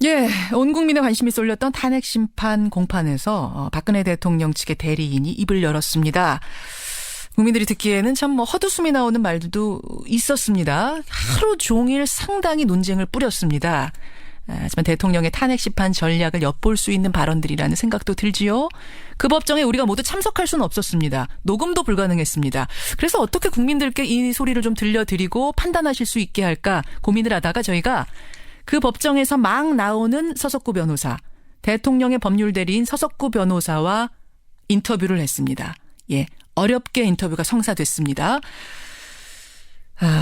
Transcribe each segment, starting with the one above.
예, 온 국민의 관심이 쏠렸던 탄핵 심판 공판에서 박근혜 대통령 측의 대리인이 입을 열었습니다. 국민들이 듣기에는 참 헛웃음이 나오는 말들도 있었습니다. 하루 종일 상당히 논쟁을 뿌렸습니다. 하지만 대통령의 탄핵 심판 전략을 엿볼 수 있는 발언들이라는 생각도 들지요. 그 법정에 우리가 모두 참석할 수는 없었습니다. 녹음도 불가능했습니다. 그래서 어떻게 국민들께 이 소리를 좀 들려드리고 판단하실 수 있게 할까 고민을 하다가 저희가 그 법정에서 막 나오는 서석구 변호사, 대통령의 법률 대리인 서석구 변호사와 인터뷰를 했습니다. 예, 어렵게 인터뷰가 성사됐습니다.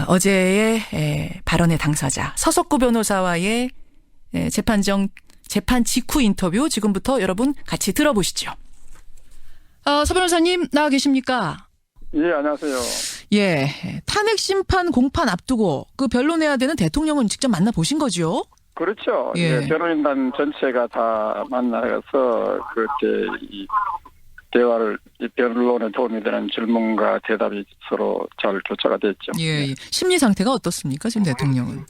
어제의 발언의 당사자 서석구 변호사와의 재판 직후 인터뷰 지금부터 여러분 같이 들어보시죠. 서 변호사님 나와 계십니까? 예, 안녕하세요. 예, 탄핵 심판 공판 앞두고 그 변론해야 되는 대통령은 직접 만나 보신 거죠? 그렇죠. 예. 예, 변호인단 전체가 다 만나서 그렇게 이 대화를 이 변론에 도움이 되는 질문과 대답이 서로 잘 교차가 됐죠. 예. 심리 상태가 어떻습니까, 지금 대통령은?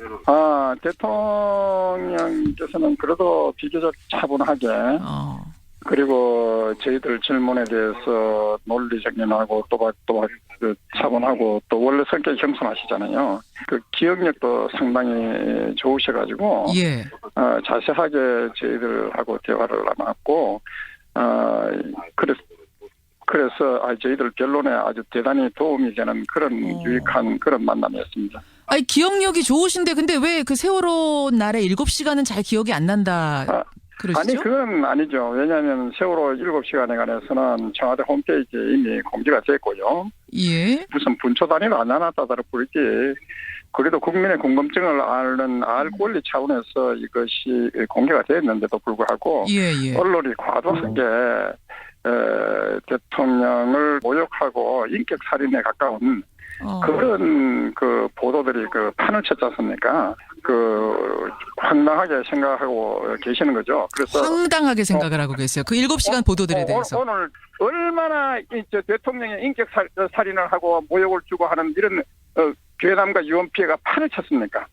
대통령께서는 그래도 비교적 차분하게 그리고 저희들 질문에 대해서 논리적인하고 또박또박 차분하고 또 원래 성격이 겸손하시잖아요. 그 기억력도 상당히 좋으셔가지고 예. 자세하게 저희들하고 대화를 나눴고 그래서 저희들 변론에 아주 대단히 도움이 되는 그런 유익한 그런 만남이었습니다. 아니 기억력이 좋으신데 근데 왜 그 세월호 날에 7시간은 잘 기억이 안 난다 그러시죠? 아니 그건 아니죠. 왜냐하면 세월호 7시간에 관해서는 청와대 홈페이지에 이미 공지가 됐고요. 예. 무슨 분초 단위로 안 나눴다더라 부르지. 그래도 국민의 궁금증을 알 권리 차원에서 이것이 공개가 됐는데도 불구하고 예. 언론이 과도하게 대통령을 모욕하고 인격 살인에 가까운 그런 그 보도들이 그 판을 쳤지 않습니까? 그 황당하게 생각하고 계시는 거죠. 그래서 황당하게 생각을 하고 계세요. 그 7시간 보도들에 대해서. 오늘 얼마나 대통령의 인격 살인을 하고 모욕을 주고 하는 이런 괴담과 유언 피해가 판을 쳤습니까?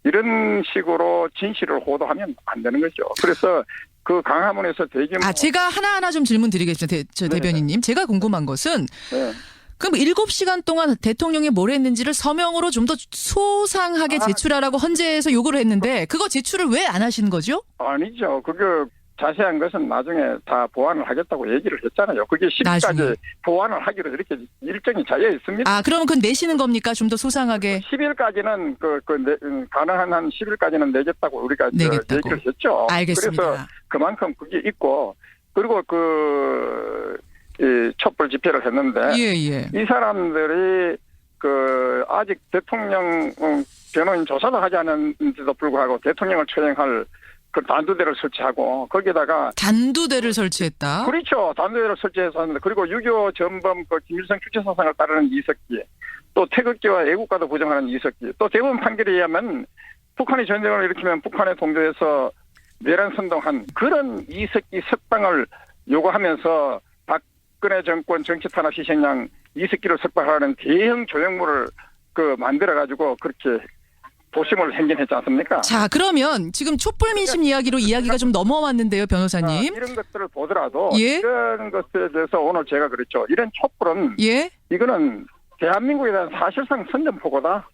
이런 식으로 진실을 호도하면 안 되는 거죠. 그래서 그 강화문에서 대규모 제가 하나하나 좀 질문 드리겠습니다. 대변인님. 제가 궁금한 것은 네. 그럼 7시간 동안 대통령이 뭘 했는지를 서명으로 좀 더 소상하게 제출하라고 헌재에서 요구를 했는데 그거 제출을 왜 안 하시는 거죠? 아니죠. 그게 자세한 것은 나중에 다 보완을 하겠다고 얘기를 했잖아요. 그게 10일까지 보완을 하기로 이렇게 일정이 잡혀 있습니다. 그러면 그건 내시는 겁니까? 좀 더 소상하게. 10일까지는 가능한 한 10일까지는 내겠다고 우리가 얘기를 했죠. 알겠습니다. 그래서 그만큼 그게 있고 그리고 이 촛불 집회를 했는데 예. 이 사람들이 아직 대통령 변호인 조사도 하지 않은데도 불구하고 대통령을 처형할 그 단두대를 설치하고 거기다가 단두대를 설치했다. 그렇죠. 단두대를 설치해서 하는데 그리고 6.25 전범 김일성 주체사상을 따르는 이석기 또 태극기와 애국가도 부정하는 이석기 또 대법원 판결에 의하면 북한이 전쟁을 일으키면 북한에 동조해서 내란 선동한 그런 이석기 석방을 요구하면서 박근혜 정권 정치 탄압 희생양 이석기를 석방하는 대형 조형물을 만들어가지고 그렇게 도심을 행진했지 않습니까? 자, 그러면 지금 촛불 민심 이야기로 이야기가 좀 넘어왔는데요, 변호사님. 이런 것들을 보더라도 예? 이런 것에 대해서 오늘 제가 그랬죠. 이런 촛불은 이거는 대한민국에 대한 사실상 선전포고다.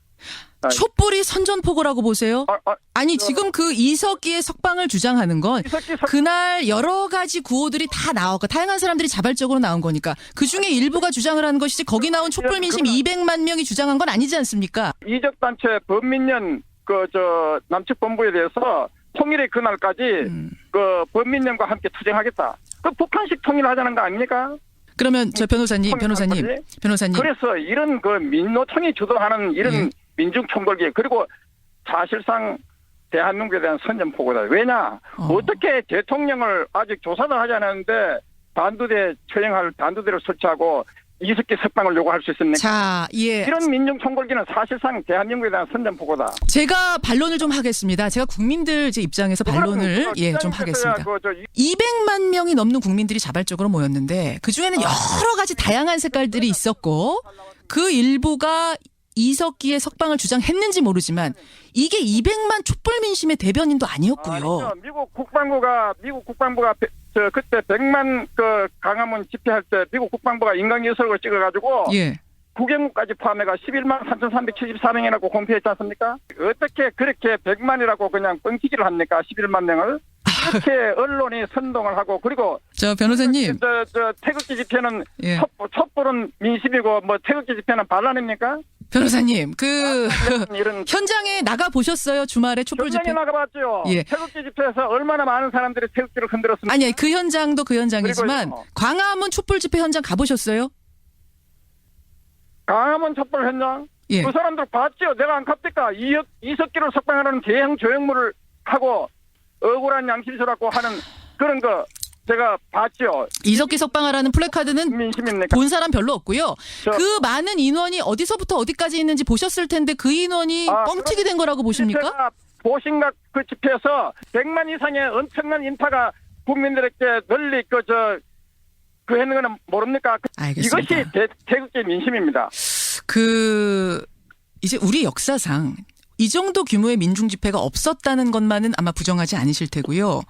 촛불이 선전포고라고 보세요? 아니 지금 그 이석기의 석방을 주장하는 건 그날 여러 가지 구호들이 다 나왔고 다양한 사람들이 자발적으로 나온 거니까 그중에 일부가 주장을 하는 것이지 거기 나온 촛불 민심 200만 명이 주장한 건 아니지 않습니까? 이적단체 범민련 남측 본부에 대해서 통일의 그날까지 범민련과 함께 투쟁하겠다. 북한식 통일하자는 거 아닙니까? 그러면 변호사님. 그래서 이런 민노총이 주도하는 이런 민중총궐기 그리고 사실상 대한민국에 대한 선전포고다. 왜냐? 어떻게 대통령을 아직 조사도 하지 않았는데 단두대를 설치하고 이석기 석방을 요구할 수 있습니까? 자, 예. 이런 민중총궐기는 사실상 대한민국에 대한 선전포고다. 제가 반론을 좀 하겠습니다. 제가 국민들 입장에서 반론을 좀 하겠습니다. 200만 명이 넘는 국민들이 자발적으로 모였는데 그중에는 여러 가지 다양한 색깔들이 있었고 그 일부가 이석기의 석방을 주장했는지 모르지만 이게 200만 촛불 민심의 대변인도 아니었고요. 아니죠. 미국 국방부가 그때 100만 그 광화문 집회할 때 미국 국방부가 인강유서를 찍어가지고 예. 국영국까지 포함해가 11만 3,374명이라고 공표했지 않습니까? 어떻게 그렇게 100만이라고 그냥 뻥튀기를 합니까? 11만 명을. 이렇게 언론이 선동을 하고 그리고 저 변호사님. 저 태극기 집회는 예. 촛불은 민심이고 뭐 태극기 집회는 반란입니까? 변호사님 이런 현장에 나가 보셨어요? 주말에 촛불 집회? 현장에 나가봤죠. 예. 태극기 집회에서 얼마나 많은 사람들이 태극기를 흔들었습니까? 아니 그 현장도 그 현장이지만 그리고요. 광화문 촛불 집회 현장 가보셨어요? 광화문 촛불 현장 예. 그 사람들 봤죠. 내가 안 갑니까? 이석기를 석방하는 대형 조형물을 하고 억울한 양심수라고 하는 그런 거 제가 봤죠. 이석기 석방하라는 플래카드는 민심입니까? 본 사람 별로 없고요. 저- 그 많은 인원이 어디서부터 어디까지 있는지 보셨을 텐데 그 인원이 아, 뻥튀기 된 거라고 보십니까? 제가 보신각 그 집회에서 100만 이상의 엄청난 인파가 국민들에게 널리 그 했는 거는 모릅니까? 알겠습니다. 이것이 태극기 민심입니다. 이제 우리 역사상 이 정도 규모의 민중 집회가 없었다는 것만은 아마 부정하지 않으실 테고요.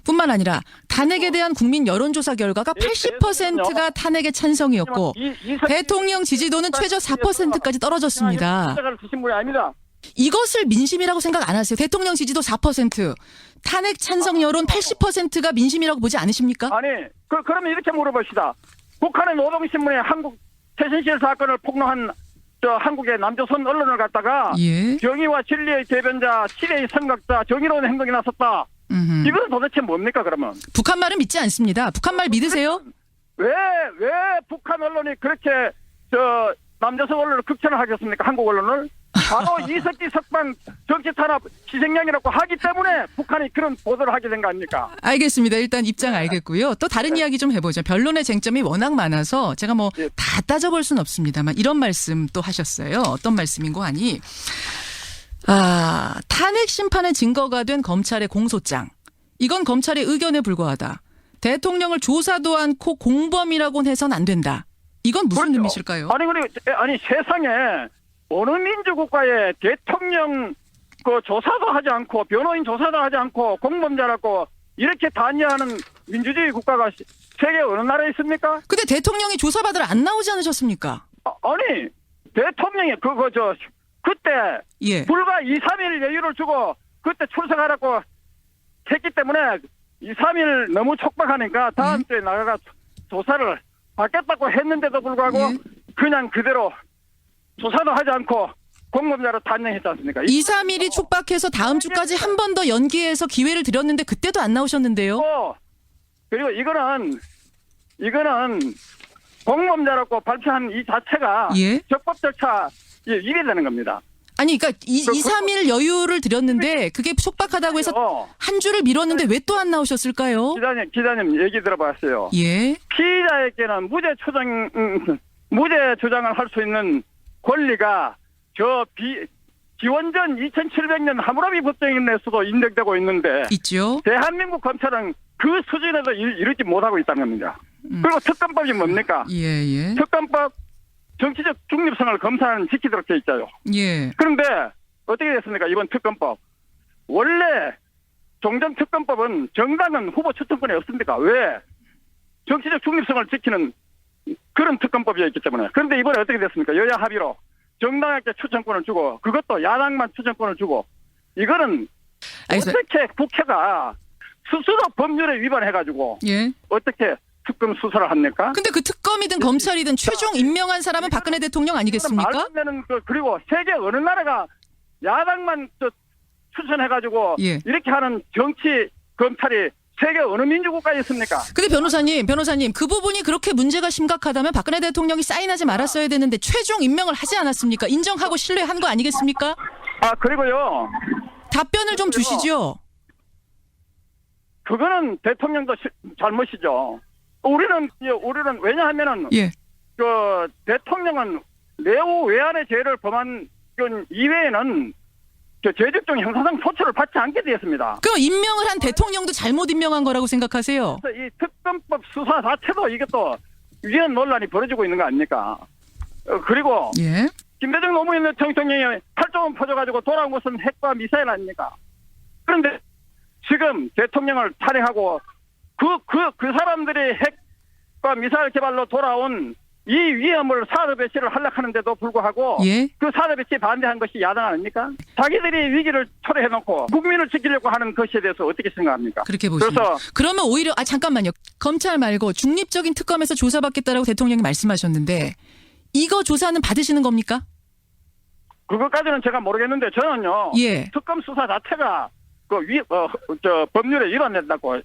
뿐만 아니라 탄핵에 대한 국민 여론조사 결과가 80%가 탄핵의 찬성이었고 대통령 지지도는 최저 4%까지 떨어졌습니다. 주신 분이 아닙니다. 이것을 민심이라고 생각 안 하세요? 대통령 지지도 4%, 탄핵 찬성 여론 80%가 민심이라고 보지 않으십니까? 아니, 그러면 이렇게 물어봅시다. 북한의 노동신문에 한국 최신실 사건을 폭로한 한국의 남조선 언론을 갖다가 예. 정의와 진리의 대변자, 치레의 선각자, 정의로운 행동이 나섰다. 음흠. 이건 도대체 뭡니까 그러면? 북한 말은 믿지 않습니다. 북한 말 믿으세요? 왜 북한 언론이 그렇게 남조선 언론을 극찬을 하겠습니까? 한국 언론을? 바로 이석기 석방 정치 탄압 희생양이라고 하기 때문에 북한이 그런 보도를 하게 된 거 아닙니까? 알겠습니다. 일단 입장 알겠고요. 또 다른 이야기 좀 해보죠. 변론의 쟁점이 워낙 많아서 제가 뭐 다 따져볼 수는 없습니다만 이런 말씀 또 하셨어요. 어떤 말씀인고 하니 탄핵 심판의 증거가 된 검찰의 공소장. 이건 검찰의 의견에 불과하다. 대통령을 조사도 않고 공범이라고는 해선 안 된다. 이건 무슨 그렇죠. 의미실까요? 아니 세상에 어느 민주국가에 대통령 조사도 하지 않고 변호인 조사도 하지 않고 공범자라고 이렇게 단죄하는 민주주의 국가가 세계 어느 나라에 있습니까? 근데 대통령이 조사받으러 안 나오지 않으셨습니까? 아니 대통령이 그때 예. 불과 2, 3일 여유를 주고 그때 출석하라고 했기 때문에 2, 3일 너무 촉박하니까 다음 주에 나가가 조사를 받겠다고 했는데도 불구하고 그냥 그대로 조사도 하지 않고 공범자로 단정했지 않습니까? 2, 3일이 촉박해서 다음 주까지 한 번 더 연기해서 기회를 드렸는데 그때도 안 나오셨는데요. 그리고 이거는 공범자라고 발표한 이 자체가 예. 적법 절차 위배되는 겁니다. 아니 그러니까 2, 3일 여유를 드렸는데 그게 촉박하다고 해서 한 주를 미뤘는데 왜 또 안 나오셨을까요? 기자님 얘기 들어봤어요. 예. 피의자에게는 무죄 주장을 할 수 있는 권리가 기원전 2700년 하무라비 법정에서도 인정되고 있는데 있죠. 대한민국 검찰은 그 수준에도 이르지 못하고 있다는 겁니다. 그리고 특검법이 뭡니까? 예. 특검법 정치적 중립성을 검사는 지키도록 돼 있어요. 예. 그런데 어떻게 됐습니까? 이번 특검법. 원래 종전 특검법은 정당은 후보 추천권이 없습니까? 왜? 정치적 중립성을 지키는 그런 특검법이었기 때문에. 그런데 이번에 어떻게 됐습니까? 여야 합의로 정당에게 추천권을 주고 그것도 야당만 추천권을 주고 이거는 알겠습니다. 어떻게 국회가 스스로 법률에 위반해가지고 예. 어떻게 특검 수사를 합니까? 근데 그 특검이든 검찰이든 최종 임명한 사람은 박근혜 대통령 아니겠습니까? 말도 안 되는 그리고 세계 어느 나라가 야당만 추천해가지고 예. 이렇게 하는 정치 검찰이 세계 어느 민주국가에 있습니까? 근데 변호사님 그 부분이 그렇게 문제가 심각하다면 박근혜 대통령이 사인하지 말았어야 되는데 최종 임명을 하지 않았습니까? 인정하고 신뢰한 거 아니겠습니까? 그리고요. 답변을 좀 주시죠. 그거는 대통령도 잘못이죠. 우리는 왜냐하면은 예. 대통령은 내후 외환의 죄를 범한 건 이외에는 죄집중 형사상 소추를 받지 않게 되었습니다. 그럼 임명을 한 대통령도 잘못 임명한 거라고 생각하세요? 그래서 이 특검법 수사 자체도 이것도 위헌 논란이 벌어지고 있는 거 아닙니까? 그리고 예. 김대중 노무현 대통령이 8조 원 퍼져가지고 돌아온 것은 핵과 미사일 아닙니까? 그런데 지금 대통령을 탄핵하고 그 사람들이 핵과 미사일 개발로 돌아온 이 위험을 사드 배치를 하려하는데도 불구하고 예. 그 사드 배치 반대한 것이 야당 아닙니까? 자기들이 위기를 초래해놓고 국민을 지키려고 하는 것에 대해서 어떻게 생각합니까? 그렇게 보십니다. 그래서 그러면 오히려 잠깐만요. 검찰 말고 중립적인 특검에서 조사받겠다라고 대통령이 말씀하셨는데 이거 조사는 받으시는 겁니까? 그것까지는 제가 모르겠는데 저는요. 예. 특검 수사 자체가 법률에 위반된다고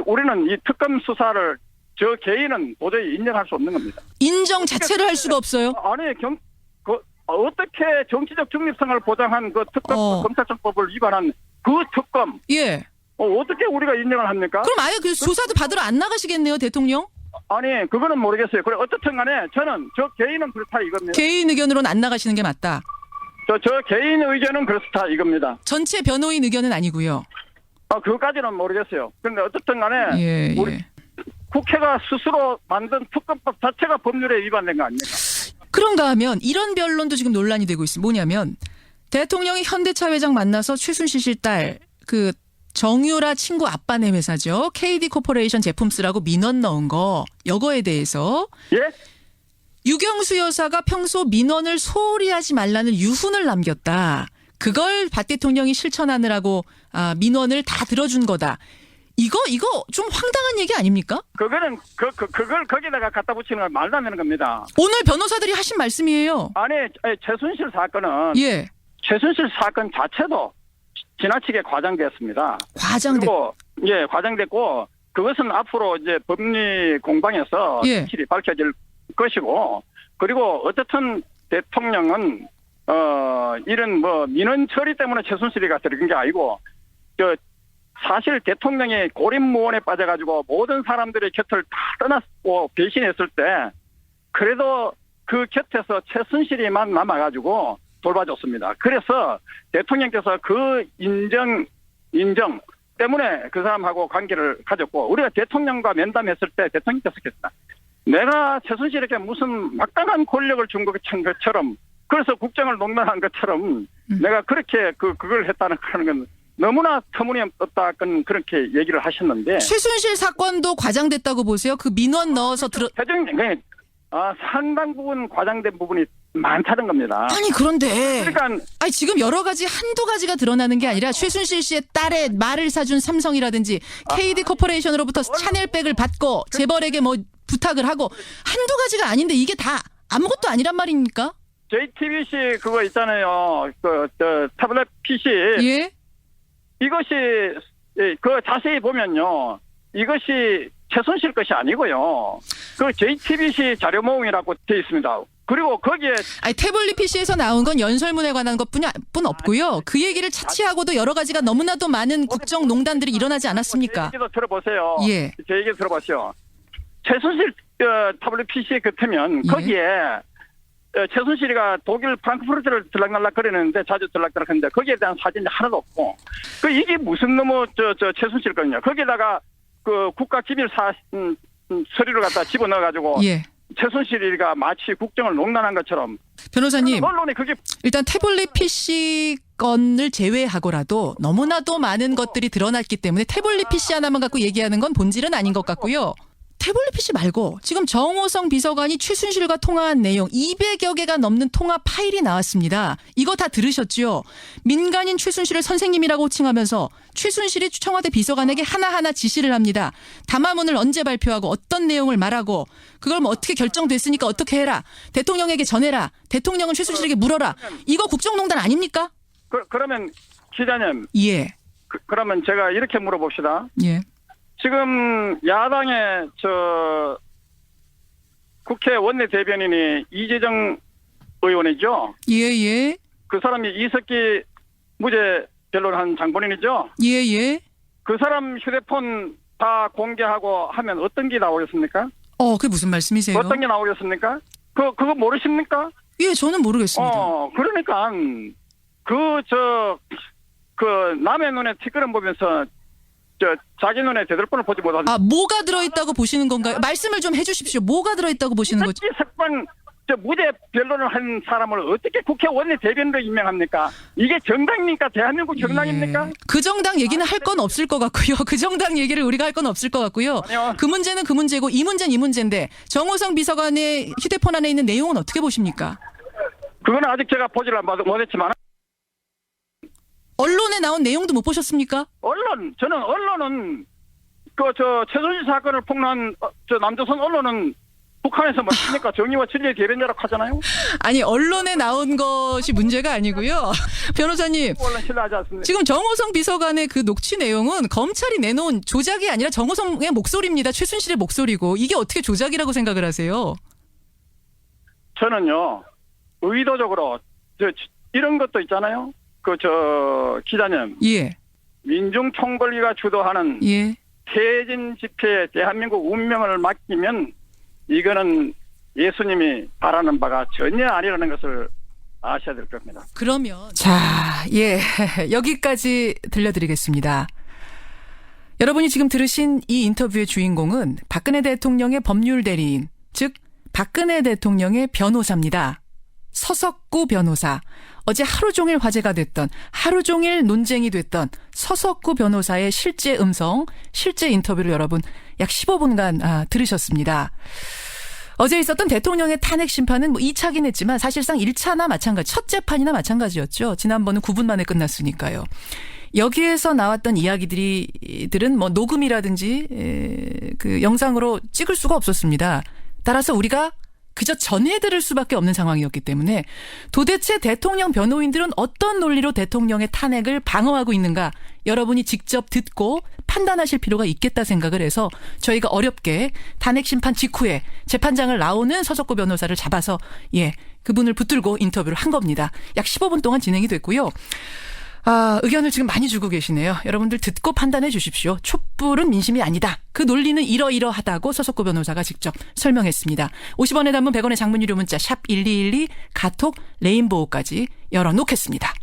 우리는 이 특검 수사를 저 개인은 도저히 인정할 수 없는 겁니다. 인정 자체를 할 수가 없어요. 아니 어떻게 정치적 중립성을 보장한 그 특검 검찰청법을 위반한 그 특검 예. 어떻게 우리가 인정을 합니까? 그럼 아예 그 조사도 받으러 안 나가시겠네요, 대통령? 아니 그거는 모르겠어요. 그래 어쨌든 간에 저는 저 개인은 그렇다 이겁니다. 개인 의견으로는 안 나가시는 게 맞다. 저 개인 의견은 그렇다 이겁니다. 전체 변호인 의견은 아니고요. 그것까지는 모르겠어요. 그런데 어쨌든 간에 예, 우리 예. 국회가 스스로 만든 특검법 자체가 법률에 위반된 거 아닙니까? 그런가 하면 이런 변론도 지금 논란이 되고 있습니다. 뭐냐면 대통령이 현대차 회장 만나서 최순실 씨 딸 그 정유라 친구 아빠네 회사죠. KD 코퍼레이션 제품 쓰라고 민원 넣은 거 이거에 대해서 예? 유경수 여사가 평소 민원을 소홀히 하지 말라는 유훈을 남겼다. 그걸 박 대통령이 실천하느라고 민원을 다 들어준 거다. 이거 좀 황당한 얘기 아닙니까? 그거는 그걸 거기다가 갖다 붙이는 건 말도 안 되는 겁니다. 오늘 변호사들이 하신 말씀이에요. 아니 최순실 사건은 예. 최순실 사건 자체도 지나치게 과장됐습니다. 과장됐고 그것은 앞으로 이제 법리 공방에서 예. 확실히 밝혀질 것이고 그리고 어쨌든 대통령은 이런 뭐 민원 처리 때문에 최순실이가 들어간 게 아니고 사실 대통령이 고립무원에 빠져가지고 모든 사람들의 곁을 다 떠났고 배신했을 때 그래도 그 곁에서 최순실이만 남아가지고 돌봐줬습니다. 그래서 대통령께서 그 인정 때문에 그 사람하고 관계를 가졌고 우리가 대통령과 면담했을 때 대통령께서 했다. 내가 최순실에게 무슨 막강한 권력을 준 것처럼 그래서 국정을 농단한 것처럼 내가 그렇게 그걸 했다는 건 너무나 터무니없다 그렇게 얘기를 하셨는데 최순실 사건도 과장됐다고 보세요? 그 민원 넣어서 상당 부분 과장된 부분이 많다는 겁니다. 아니 그런데 그러니까 지금 여러 가지 한두 가지가 드러나는 게 아니라 최순실 씨의 딸의 말을 사준 삼성이라든지 KD 코퍼레이션으로부터 샤넬백을 받고 재벌에게 뭐 부탁을 하고 한두 가지가 아닌데 이게 다 아무것도 아니란 말입니까? JTBC 그거 있잖아요. 타블렛 PC. 예. 이것이 그 자세히 보면요. 이것이 최순실 것이 아니고요. 그 JTBC 자료 모음이라고 되어 있습니다. 그리고 거기에 태블릿 PC에서 나온 건 연설문에 관한 것뿐 없고요. 그 얘기를 차치하고도 여러 가지가 너무나도 많은 국정농단들이 일어나지 않았습니까? 제 얘기도 들어보세요. 예. 제 얘기 들어보세요. 최순실 타블릿 PC 같으면 예. 거기에 최순실이가 독일 프랑크푸르트를 들락날락 거리는데 자주 들락날락 하는데 거기에 대한 사진이 하나도 없고 이게 무슨 너무 최순실 거냐. 거기다가 그 국가기밀 서류를 갖다 집어넣어가지고 예. 최순실이가 마치 국정을 농단한 것처럼 변호사님 언론이 그게 일단 태블릿 PC 건을 제외하고라도 너무나도 많은 것들이 드러났기 때문에 태블릿 PC 하나만 갖고 얘기하는 건 본질은 아닌 것 같고요. 태블릿 PC 말고 지금 정호성 비서관이 최순실과 통화한 내용 200여 개가 넘는 통화 파일이 나왔습니다. 이거 다 들으셨죠? 민간인 최순실을 선생님이라고 호칭하면서 최순실이 청와대 비서관에게 하나하나 지시를 합니다. 담화문을 언제 발표하고 어떤 내용을 말하고 그걸 뭐 어떻게 결정됐으니까 어떻게 해라. 대통령에게 전해라. 대통령은 최순실에게 물어라. 이거 국정농단 아닙니까? 그러면 기자님. 예. 그러면 제가 이렇게 물어봅시다. 예. 지금 야당의 국회 원내대변인이 이재정 의원이죠. 예. 그 사람이 이석기 무죄 변론한 장본인이죠. 예. 그 사람 휴대폰 다 공개하고 하면 어떤 게 나오겠습니까? 그게 무슨 말씀이세요? 어떤 게 나오겠습니까? 그거 모르십니까? 예, 저는 모르겠습니다. 그러니까 남의 눈에 티끌을 보면서 자기 눈에 대들보를 보지 못하는. 뭐가 들어있다고 보시는 건가요? 말씀을 좀 해주십시오. 뭐가 들어있다고 보시는 거죠? 석방 무죄 변론을 한 사람을 어떻게 국회의원의 대변으로 임명합니까? 이게 정당입니까? 대한민국 정당입니까? 예. 그 정당 얘기는 할 건 없을 것 같고요. 그 정당 얘기를 우리가 할 건 없을 것 같고요. 아니요. 그 문제는 그 문제고 이 문제는 이 문제인데 정호성 비서관의 휴대폰 안에 있는 내용은 어떻게 보십니까? 그건 아직 제가 보지를 못했지만 언론에 나온 내용도 못 보셨습니까? 저는 언론은 최순실 사건을 폭로한 남조선 언론은 북한에서 뭡니까 정의와 진리의 대변자라고 하잖아요. 아니 언론에 나온 것이 문제가 아니고요. 변호사님. 언론 신뢰하지 않습니다. 지금 정호성 비서관의 그 녹취 내용은 검찰이 내놓은 조작이 아니라 정호성의 목소리입니다. 최순실의 목소리고 이게 어떻게 조작이라고 생각을 하세요? 저는요 의도적으로 이런 것도 있잖아요. 기자님 예. 민중 총궐기가 주도하는 예. 퇴진 집회에 대한민국 운명을 맡기면 이거는 예수님이 바라는 바가 전혀 아니라는 것을 아셔야 될 겁니다. 그러면 자, 예. 여기까지 들려드리겠습니다. 여러분이 지금 들으신 이 인터뷰의 주인공은 박근혜 대통령의 법률 대리인, 즉 박근혜 대통령의 변호사입니다. 서석구 변호사. 어제 하루 종일 화제가 됐던, 하루 종일 논쟁이 됐던 서석구 변호사의 실제 음성, 실제 인터뷰를 여러분 약 15분간 들으셨습니다. 어제 있었던 대통령의 탄핵 심판은 2차긴 했지만 사실상 1차나 마찬가지, 첫 재판이나 마찬가지였죠. 지난번은 9분 만에 끝났으니까요. 여기에서 나왔던 이야기들은 녹음이라든지 그 영상으로 찍을 수가 없었습니다. 따라서 우리가 그저 전해들을 수밖에 없는 상황이었기 때문에 도대체 대통령 변호인들은 어떤 논리로 대통령의 탄핵을 방어하고 있는가 여러분이 직접 듣고 판단하실 필요가 있겠다 생각을 해서 저희가 어렵게 탄핵 심판 직후에 재판장을 나오는 서석구 변호사를 잡아서 그분을 붙들고 인터뷰를 한 겁니다. 약 15분 동안 진행이 됐고요. 의견을 지금 많이 주고 계시네요. 여러분들 듣고 판단해 주십시오. 촛불은 민심이 아니다. 그 논리는 이러이러하다고 서석구 변호사가 직접 설명했습니다. 50원의 단문 100원의 장문 유료 문자 샵 1212 카톡 레인보우까지 열어놓겠습니다.